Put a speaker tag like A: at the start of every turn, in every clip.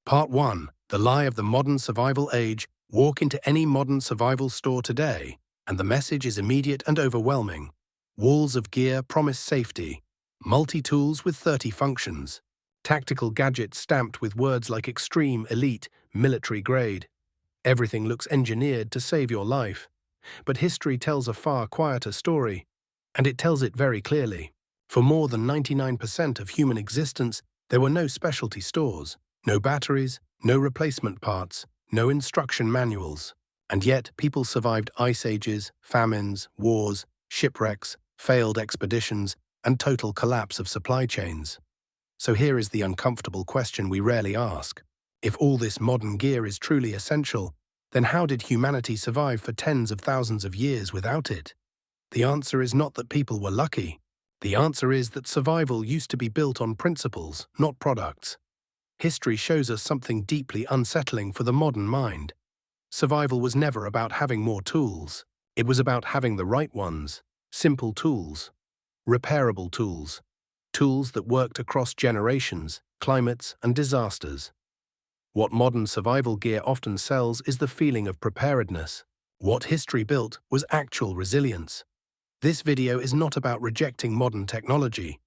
A: Part 1. The Lie of the Modern Survival Age. Walk into any modern survival store today, and the message is immediate and overwhelming. Walls of gear promise safety. Multi-tools with 30 functions. Tactical gadgets stamped with words like extreme, elite, military grade. Everything looks engineered to save your life. But history tells a far quieter story, and it tells it very clearly. For more than 99% of human existence, there were no specialty stores, no batteries, no replacement parts, no instruction manuals. And yet, people survived ice ages, famines, wars, shipwrecks, failed expeditions, and total collapse of supply chains. So here is the uncomfortable question we rarely ask. If all this modern gear is truly essential, then how did humanity survive for tens of thousands of years without it? The answer is not that people were lucky. The answer is that survival used to be built on principles, not products. History shows us something deeply unsettling for the modern mind. Survival was never about having more tools. It was about having the right ones. Simple tools. Repairable tools. Tools that worked across generations, climates, and disasters. What modern survival gear often sells is the feeling of preparedness. What history built was actual resilience. This video is not about rejecting modern technology.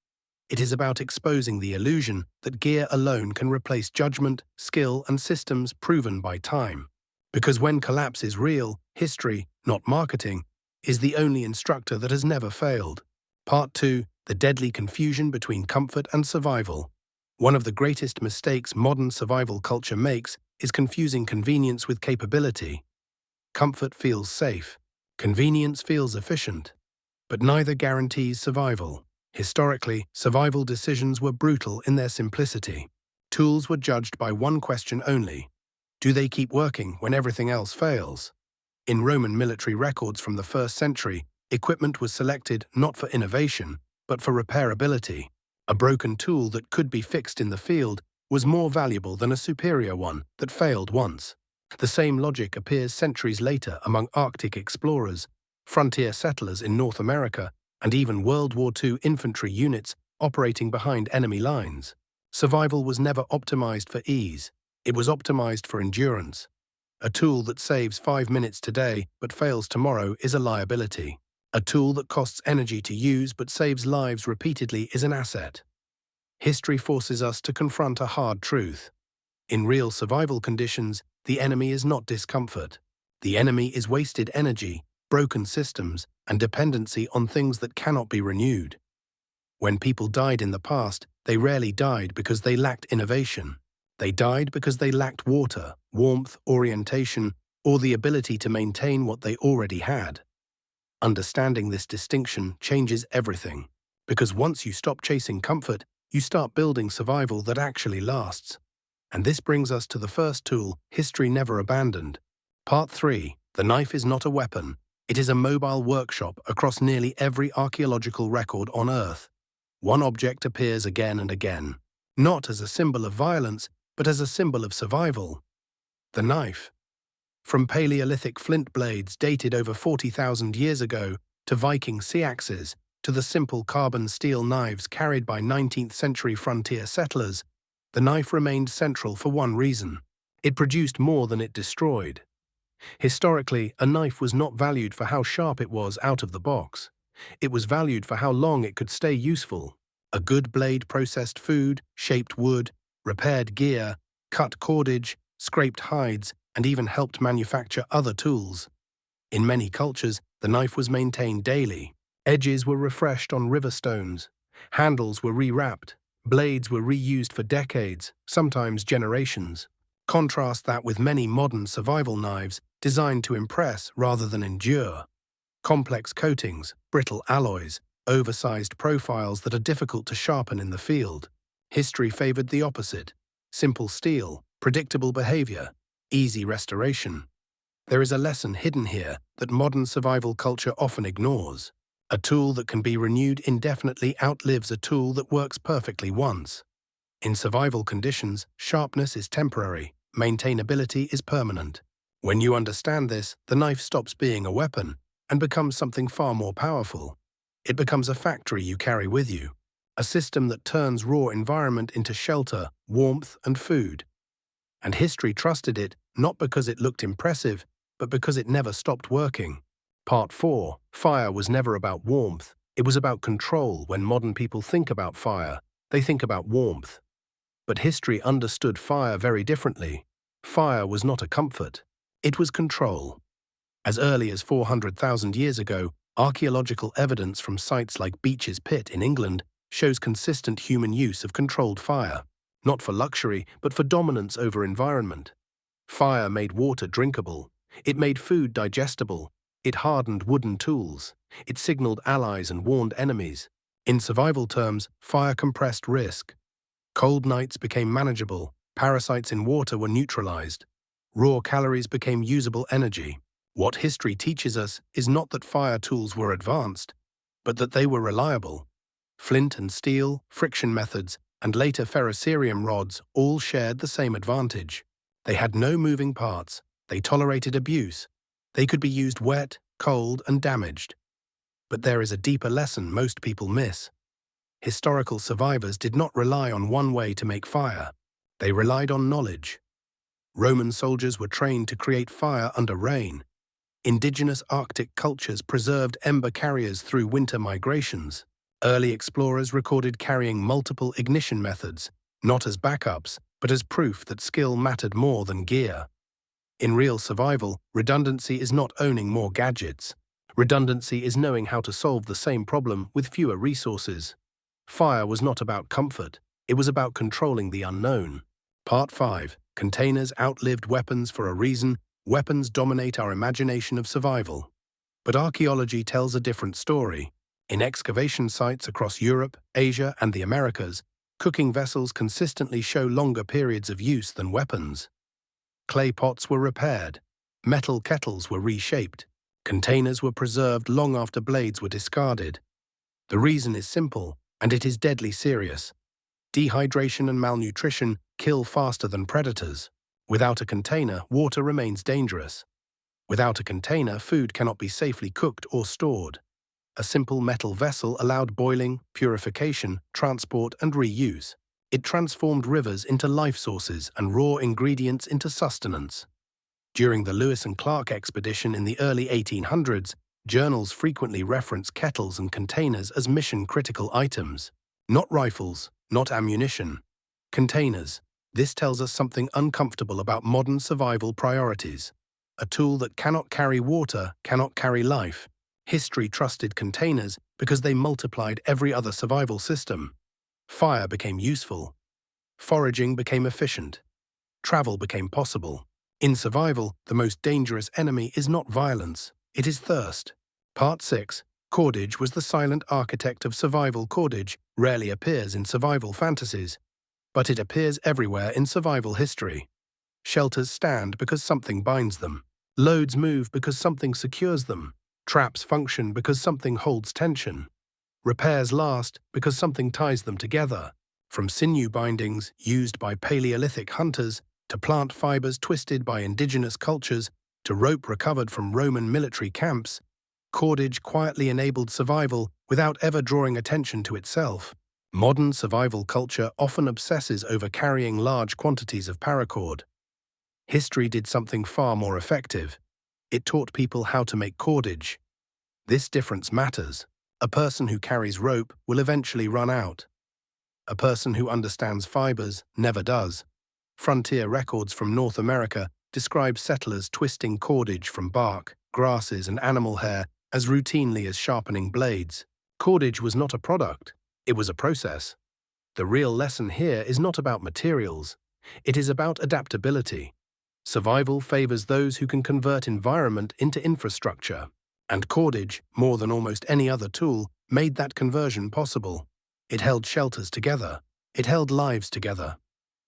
A: It is about exposing the illusion that gear alone can replace judgment, skill, and systems proven by time. Because when collapse is real, history, not marketing, is the only instructor that has never failed. Part 2. The deadly confusion between comfort and survival. One of the greatest mistakes modern survival culture makes is confusing convenience with capability. Comfort feels safe. Convenience feels efficient. But neither guarantees survival. Historically, survival decisions were brutal in their simplicity. Tools were judged by one question only: do they keep working when everything else fails? In Roman military records from the 1st century, equipment was selected not for innovation, but for repairability. A broken tool that could be fixed in the field was more valuable than a superior one that failed once. The same logic appears centuries later among Arctic explorers, frontier settlers in North America, and even World War II infantry units operating behind enemy lines. Survival was never optimized for ease. It was optimized for endurance. A tool that saves 5 minutes today but fails tomorrow is a liability. A tool that costs energy to use but saves lives repeatedly is an asset. History forces us to confront a hard truth. In real survival conditions, the enemy is not discomfort. The enemy is wasted energy, broken systems, and dependency on things that cannot be renewed. When people died in the past, they rarely died because they lacked innovation. They died because they lacked water, warmth, orientation, or the ability to maintain what they already had. Understanding this distinction changes everything, because once you stop chasing comfort, you start building survival that actually lasts. And this brings us to the first tool history never abandoned. Part 3. The knife is not a weapon. It is a mobile workshop across nearly every archaeological record on Earth. One object appears again and again, not as a symbol of violence, but as a symbol of survival. The knife. From Paleolithic flint blades dated over 40,000 years ago to Viking sea axes to the simple carbon steel knives carried by 19th century frontier settlers, the knife remained central for one reason: it produced more than it destroyed. Historically, a knife was not valued for how sharp it was out of the box. It was valued for how long it could stay useful. A good blade processed food, shaped wood, repaired gear, cut cordage, scraped hides, and even helped manufacture other tools. In many cultures, the knife was maintained daily. Edges were refreshed on river stones. Handles were rewrapped. Blades were reused for decades, sometimes generations. Contrast that with many modern survival knives designed to impress rather than endure. Complex coatings, brittle alloys, oversized profiles that are difficult to sharpen in the field. History favored the opposite: simple steel, predictable behavior, easy restoration. There is a lesson hidden here that modern survival culture often ignores. A tool that can be renewed indefinitely outlives a tool that works perfectly once. In survival conditions, sharpness is temporary, maintainability is permanent. When you understand this, the knife stops being a weapon and becomes something far more powerful. It becomes a factory you carry with you, a system that turns raw environment into shelter, warmth, and food. And history trusted it not because it looked impressive, but because it never stopped working. Part 4. Fire was never about warmth. It was about control. When modern people think about fire, they think about warmth. But history understood fire very differently. Fire was not a comfort. It was control. As early as 400,000 years ago, archaeological evidence from sites like Beech's Pit in England shows consistent human use of controlled fire, not for luxury, but for dominance over environment. Fire made water drinkable. It made food digestible. It hardened wooden tools. It signaled allies and warned enemies. In survival terms, fire compressed risk. Cold nights became manageable. Parasites in water were neutralized. Raw calories became usable energy. What history teaches us is not that fire tools were advanced, but that they were reliable. Flint and steel, friction methods, and later ferrocerium rods all shared the same advantage. They had no moving parts. They tolerated abuse. They could be used wet, cold, and damaged. But there is a deeper lesson most people miss. Historical survivors did not rely on one way to make fire. They relied on knowledge. Roman soldiers were trained to create fire under rain. Indigenous Arctic cultures preserved ember carriers through winter migrations. Early explorers recorded carrying multiple ignition methods, not as backups, but as proof that skill mattered more than gear. In real survival, redundancy is not owning more gadgets. Redundancy is knowing how to solve the same problem with fewer resources. Fire was not about comfort. It was about controlling the unknown. Part 5. Containers outlived weapons for a reason. Weapons dominate our imagination of survival. But archaeology tells a different story. In excavation sites across Europe, Asia, and the Americas, cooking vessels consistently show longer periods of use than weapons. Clay pots were repaired. Metal kettles were reshaped. Containers were preserved long after blades were discarded. The reason is simple, and it is deadly serious. Dehydration and malnutrition kill faster than predators. Without a container, water remains dangerous. Without a container, food cannot be safely cooked or stored. A simple metal vessel allowed boiling, purification, transport, and reuse. It transformed rivers into life sources and raw ingredients into sustenance. During the Lewis and Clark expedition in the early 1800s, journals frequently reference kettles and containers as mission-critical items. Not rifles, not ammunition. Containers. This tells us something uncomfortable about modern survival priorities. A tool that cannot carry water cannot carry life. History trusted containers because they multiplied every other survival system. Fire became useful. Foraging became efficient. Travel became possible. In survival, the most dangerous enemy is not violence, it is thirst. Part 6. Cordage was the silent architect of survival. Cordage rarely appears in survival fantasies, but it appears everywhere in survival history. Shelters stand because something binds them. Loads move because something secures them. Traps function because something holds tension. Repairs last because something ties them together. From sinew bindings used by Paleolithic hunters to plant fibers twisted by indigenous cultures to rope recovered from Roman military camps, cordage quietly enabled survival without ever drawing attention to itself. Modern survival culture often obsesses over carrying large quantities of paracord. History did something far more effective. It taught people how to make cordage. This difference matters. A person who carries rope will eventually run out. A person who understands fibers never does. Frontier records from North America describe settlers twisting cordage from bark, grasses, and animal hair as routinely as sharpening blades. Cordage was not a product. It was a process. The real lesson here is not about materials. It is about adaptability. Survival favors those who can convert environment into infrastructure. And cordage, more than almost any other tool, made that conversion possible. It held shelters together. It held lives together.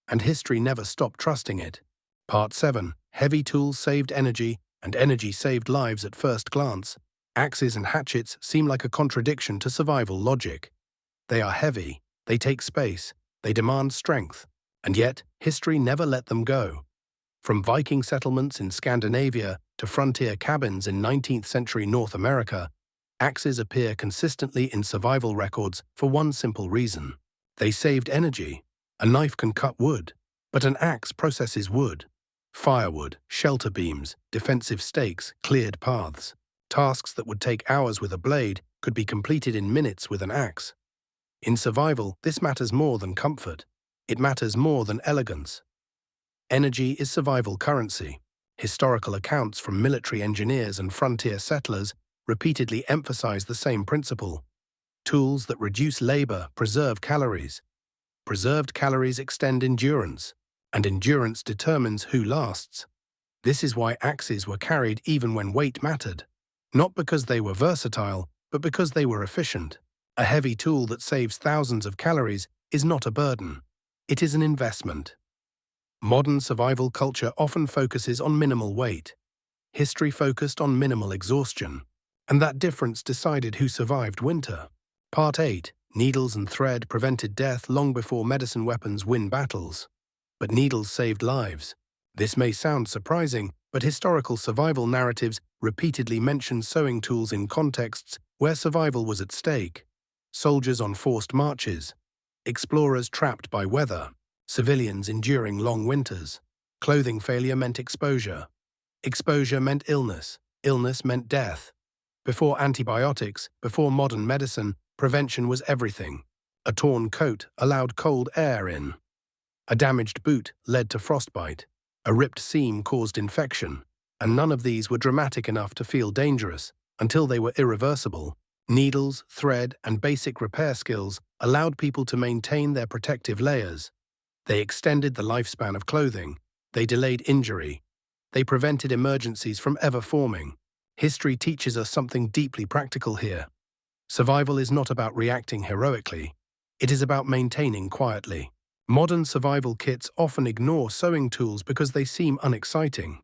A: And history never stopped trusting it. Part 7. Heavy tools saved energy, and energy saved lives. At first glance, axes and hatchets seem like a contradiction to survival logic. They are heavy, they take space, they demand strength, and yet history never let them go. From Viking settlements in Scandinavia to frontier cabins in 19th century North America, axes appear consistently in survival records for one simple reason. They saved energy. A knife can cut wood. But an axe processes wood, firewood, shelter beams, defensive stakes, cleared paths. Tasks that would take hours with a blade could be completed in minutes with an axe. In survival, this matters more than comfort. It matters more than elegance. Energy is survival currency. Historical accounts from military engineers and frontier settlers repeatedly emphasize the same principle. Tools that reduce labor preserve calories. Preserved calories extend endurance, and endurance determines who lasts. This is why axes were carried even when weight mattered. Not because they were versatile, but because they were efficient. A heavy tool that saves thousands of calories is not a burden. It is an investment. Modern survival culture often focuses on minimal weight. History focused on minimal exhaustion, and that difference decided who survived winter. Part 8. Needles and thread prevented death long before medicine weapons win battles. But needles saved lives. This may sound surprising, but historical survival narratives repeatedly mention sewing tools in contexts where survival was at stake. Soldiers on forced marches, explorers trapped by weather, civilians enduring long winters. Clothing failure meant exposure. Exposure meant illness. Illness meant death. Before antibiotics, before modern medicine, prevention was everything. A torn coat allowed cold air in. A damaged boot led to frostbite. A ripped seam caused infection. And none of these were dramatic enough to feel dangerous until they were irreversible. Needles, thread, and basic repair skills allowed people to maintain their protective layers. They extended the lifespan of clothing. They delayed injury. They prevented emergencies from ever forming. History teaches us something deeply practical here. Survival is not about reacting heroically. It is about maintaining quietly. Modern survival kits often ignore sewing tools because they seem unexciting.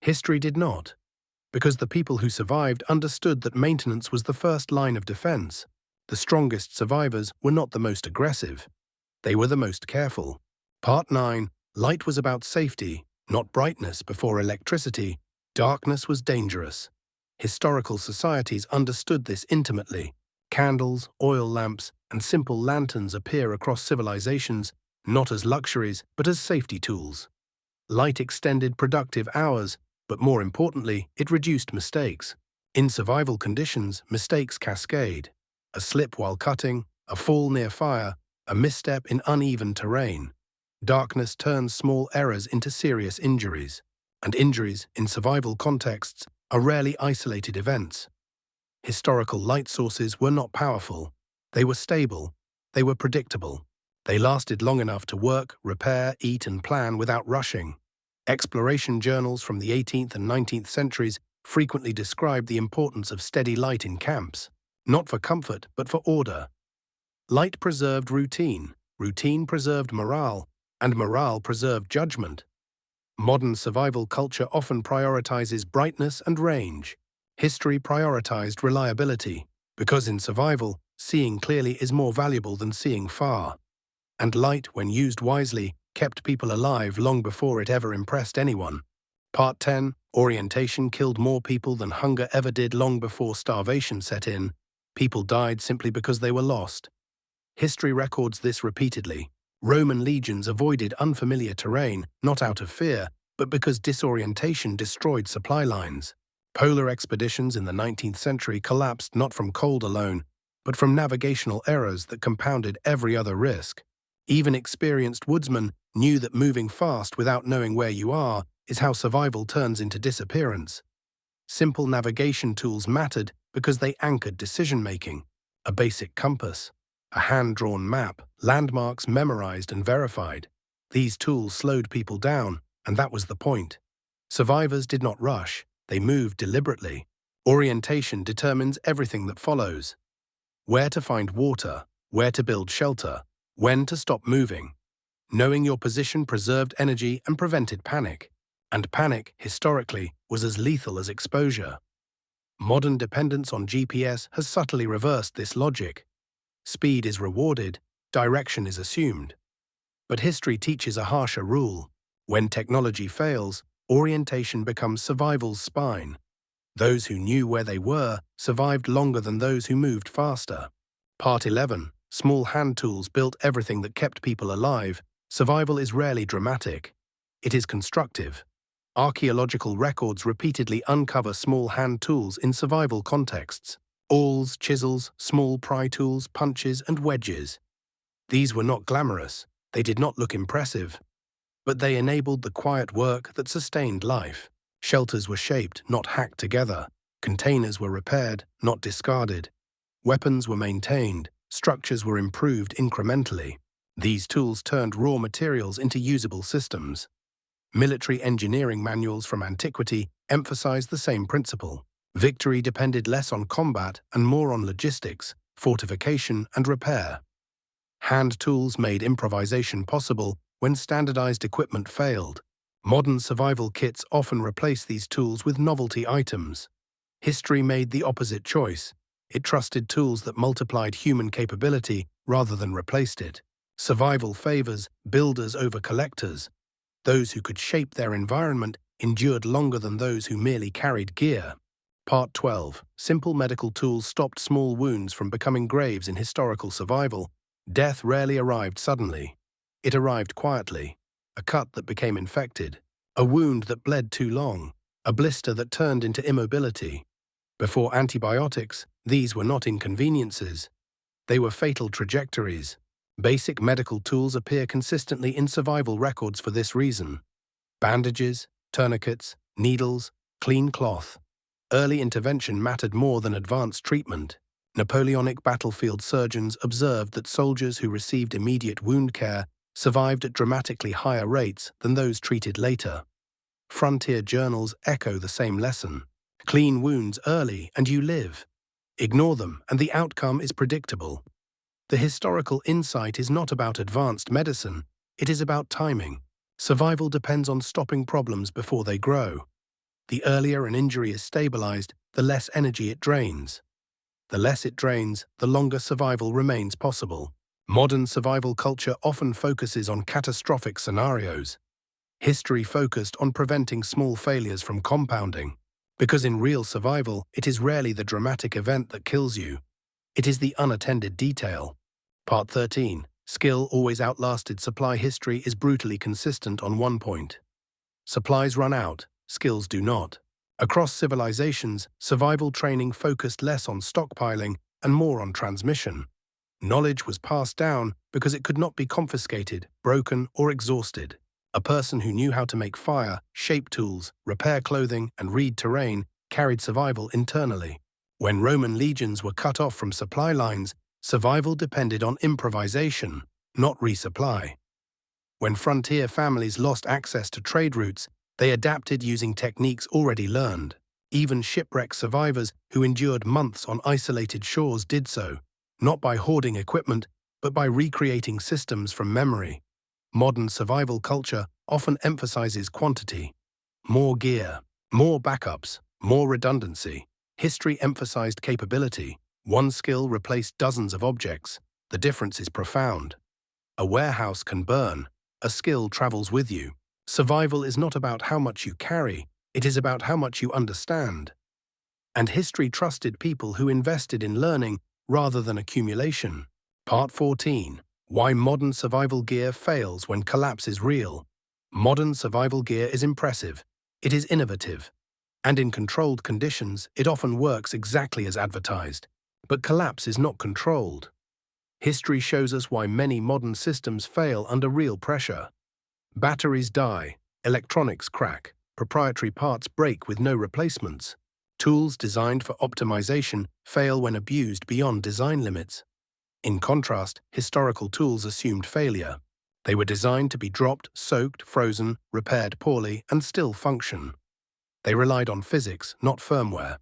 A: History did not, because the people who survived understood that maintenance was the first line of defense. The strongest survivors were not the most aggressive. They were the most careful. Part 9. Light was about safety, not brightness. Before electricity, darkness was dangerous. Historical societies understood this intimately. Candles, oil lamps, and simple lanterns appear across civilizations, not as luxuries, but as safety tools. Light extended productive hours, but more importantly, it reduced mistakes. In survival conditions, mistakes cascade. A slip while cutting, a fall near fire, a misstep in uneven terrain. Darkness turns small errors into serious injuries, and injuries, in survival contexts, are rarely isolated events. Historical light sources were not powerful. They were stable. They were predictable. They lasted long enough to work, repair, eat, and plan without rushing. Exploration journals from the 18th and 19th centuries frequently described the importance of steady light in camps, not for comfort, but for order. Light preserved routine, routine preserved morale, and morale preserved judgment. Modern survival culture often prioritizes brightness and range. History prioritized reliability, because in survival, seeing clearly is more valuable than seeing far. And light, when used wisely, kept people alive long before it ever impressed anyone. Part 10. Orientation killed more people than hunger ever did. Long before starvation set in, people died simply because they were lost. History records this repeatedly. Roman legions avoided unfamiliar terrain, not out of fear, but because disorientation destroyed supply lines. Polar expeditions in the 19th century collapsed not from cold alone, but from navigational errors that compounded every other risk. Even experienced woodsmen knew that moving fast without knowing where you are is how survival turns into disappearance. Simple navigation tools mattered because they anchored decision-making. A basic compass, a hand-drawn map, landmarks memorized and verified. These tools slowed people down, and that was the point. Survivors did not rush, they moved deliberately. Orientation determines everything that follows. Where to find water, where to build shelter, when to stop moving. Knowing your position preserved energy and prevented panic. And panic, historically, was as lethal as exposure. Modern dependence on GPS has subtly reversed this logic. Speed is rewarded, direction is assumed. But history teaches a harsher rule. When technology fails, orientation becomes survival's spine. Those who knew where they were survived longer than those who moved faster. Part 11. Small hand tools built everything that kept people alive, Survival is rarely dramatic. It is constructive. Archaeological records repeatedly uncover small hand tools in survival contexts. Awls, chisels, small pry tools, punches, and wedges. These were not glamorous. They did not look impressive. But they enabled the quiet work that sustained life. Shelters were shaped, not hacked together. Containers were repaired, not discarded. Weapons were maintained. Structures were improved incrementally. These tools turned raw materials into usable systems. Military engineering manuals from antiquity emphasized the same principle. Victory depended less on combat and more on logistics, fortification, and repair. Hand tools made improvisation possible when standardized equipment failed. Modern survival kits often replace these tools with novelty items. History made the opposite choice. It trusted tools that multiplied human capability rather than replaced it. Survival favors builders over collectors. Those who could shape their environment endured longer than those who merely carried gear. Part 12. Simple medical tools stopped small wounds from becoming graves in historical survival. Death rarely arrived suddenly. It arrived quietly. A cut that became infected. A wound that bled too long. A blister that turned into immobility. Before antibiotics, these were not inconveniences. They were fatal trajectories. Basic medical tools appear consistently in survival records for this reason. Bandages, tourniquets, needles, clean cloth. Early intervention mattered more than advanced treatment. Napoleonic battlefield surgeons observed that soldiers who received immediate wound care survived at dramatically higher rates than those treated later. Frontier journals echo the same lesson. Clean wounds early and you live. Ignore them and the outcome is predictable. The historical insight is not about advanced medicine, it is about timing. Survival depends on stopping problems before they grow. The earlier an injury is stabilized, the less energy it drains. The less it drains, the longer survival remains possible. Modern survival culture often focuses on catastrophic scenarios. History focused on preventing small failures from compounding. Because in real survival, it is rarely the dramatic event that kills you. It is the unattended detail. Part 13. Skill always outlasted supply. History is brutally consistent on one point. Supplies run out, skills do not. Across civilizations, survival training focused less on stockpiling and more on transmission. Knowledge was passed down because it could not be confiscated, broken, or exhausted. A person who knew how to make fire, shape tools, repair clothing, and read terrain carried survival internally. When Roman legions were cut off from supply lines, survival depended on improvisation, not resupply. When frontier families lost access to trade routes, they adapted using techniques already learned. Even shipwreck survivors who endured months on isolated shores did so, not by hoarding equipment, but by recreating systems from memory. Modern survival culture often emphasizes quantity. More gear, more backups, more redundancy. History emphasized capability. One skill replaced dozens of objects. The difference is profound. A warehouse can burn. A skill travels with you. Survival is not about how much you carry, it is about how much you understand. And history trusted people who invested in learning rather than accumulation. Part 14. Why modern survival gear fails when collapse is real. Modern survival gear is impressive. It is innovative. And in controlled conditions, it often works exactly as advertised. But collapse is not controlled. History shows us why many modern systems fail under real pressure. Batteries die, electronics crack, proprietary parts break with no replacements. Tools designed for optimization fail when abused beyond design limits. In contrast, historical tools assumed failure. They were designed to be dropped, soaked, frozen, repaired poorly, and still function. They relied on physics, not firmware.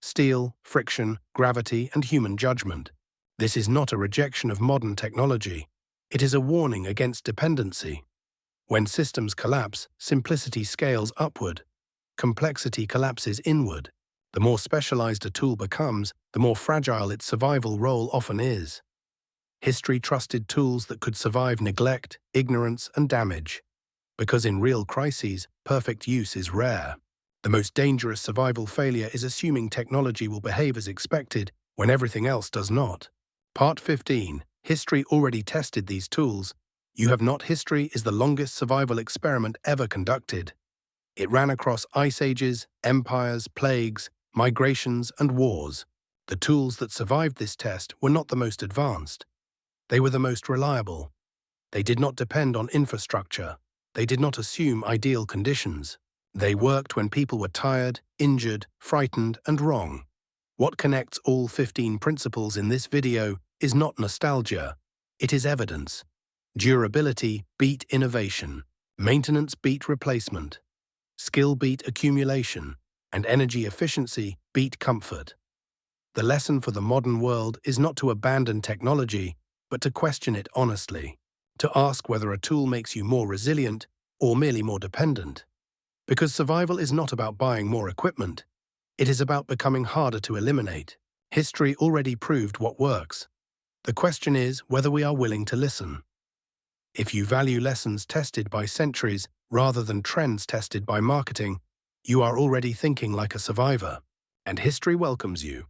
A: Steel, friction, gravity, and human judgment. This is not a rejection of modern technology. It is a warning against dependency. When systems collapse, simplicity scales upward. Complexity collapses inward. The more specialized a tool becomes, the more fragile its survival role often is. History trusted tools that could survive neglect, ignorance, and damage. Because in real crises, perfect use is rare. The most dangerous survival failure is assuming technology will behave as expected when everything else does not. Part 15. History already tested these tools. You have not. History is the longest survival experiment ever conducted. It ran across ice ages, empires, plagues, migrations, and wars. The tools that survived this test were not the most advanced. They were the most reliable. They did not depend on infrastructure. They did not assume ideal conditions. They worked when people were tired, injured, frightened, and wrong. What connects all 15 principles in this video is not nostalgia. It is evidence. Durability beat innovation. Maintenance beat replacement. Skill beat accumulation. And energy efficiency beat comfort. The lesson for the modern world is not to abandon technology, but to question it honestly. To ask whether a tool makes you more resilient or merely more dependent. Because survival is not about buying more equipment. It is about becoming harder to eliminate. History already proved what works. The question is whether we are willing to listen. If you value lessons tested by centuries rather than trends tested by marketing, you are already thinking like a survivor, and history welcomes you.